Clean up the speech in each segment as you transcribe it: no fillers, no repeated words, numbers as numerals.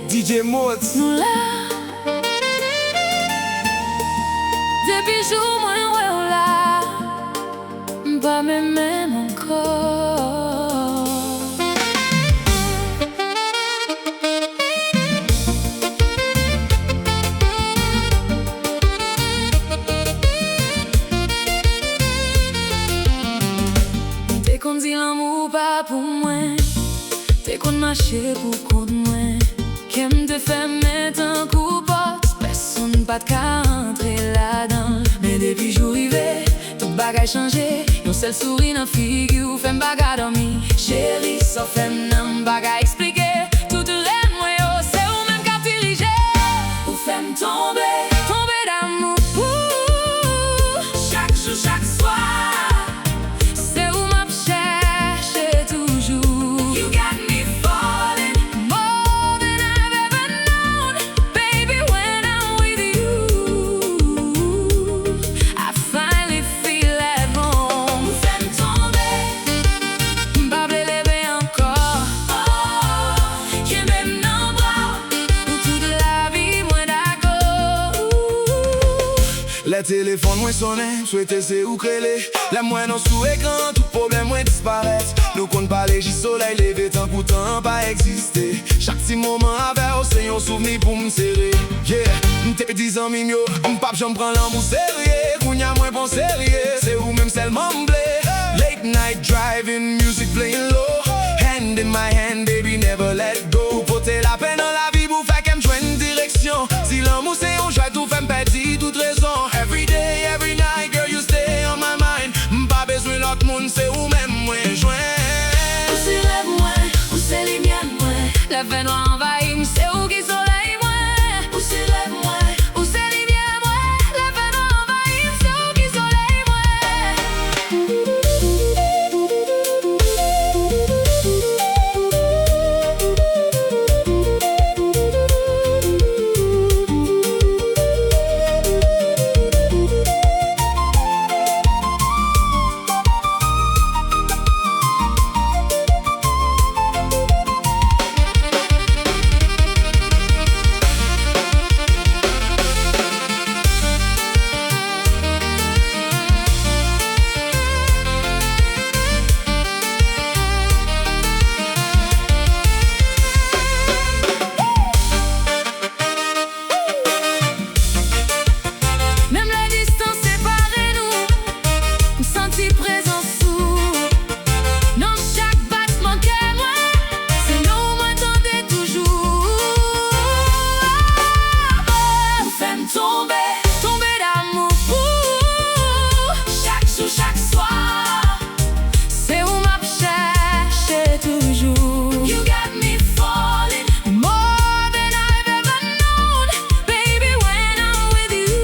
DJ Mots. Nou la Depi jou mwen wè ou la M'pa mè mèm ankor. Te kon di l'amou pa pou mwen, te kon mache pou kont mwen, kem te fè met an kou pot, person pat ka entre la dan. Men depi jou rive, tout bagay chanje, yon sel souri nan figou fèm baga dormi. Chéri, so fèm nan bagay explike, tout ren mwen yo, se ou men kap dirije. Ou fèm tombe, tombe d'amour pou chaque jour, chaque soir. Se ou m'ap cherche toujou. You got me falling more than I've ever known. Baby, when I'm with you, I finally feel at home. Ou fèm tombe, m'pa ble leve ankor. Kembe m'nan bra, ou toute la vie mwen d'akor. Le téléphone mwen sonne, souhaite se ou krele. La mwen nan sou ekran, tout problème mwen disparet. Nou kon pale ji soleil leve tan pou tan pa eksiste. Chak ti moment ave ou se yon souveni pou m'sere. Yeah, m'te 10 ans mim yo, m'pap jom pran l'amou serye. Kounya mwen pon serye, se ou mèm selman m'ble. Late night driving, music playing low. Hand in my hand, baby, never let go. Ou pote la pen nan la vi pou fè kem jwen direksyon. Si l'amou se yon jwè tou fèm pedi tout rezon. Every day, every night, girl, you stay on my mind. M'pa bezwen lot moun, se ou mèm mwen jwen. Ou se rêve mwen, ou se lumière mwen, la fè noir envahi, m'se ou ki soleil mwen. Ou se rêve mwen, ou se lumière mwen, la fè noir envahi, m'se ou ki soleil Même la distance sépare nous, m'senti présent sous. Dans chaque battement que moi, c'est nous m'entendez toujours. Ou fèm tombe, tombe d'amour pour chaque jour, chaque soir. C'est où m'ap cherche toujours. You got me falling more than I've ever known. Baby, when I'm with you,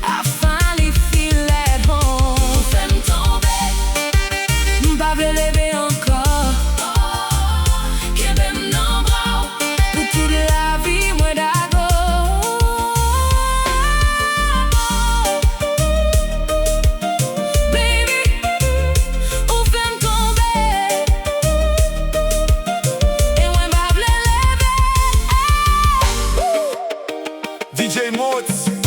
I finally feel at home. Ou fèm tombe, m'pa ble leve ankor. Kembe m'nan bra, ou toute la vie mwen d'akor. Baby, ou fèm tombe, e mwen pa ble leve. DJ Mots.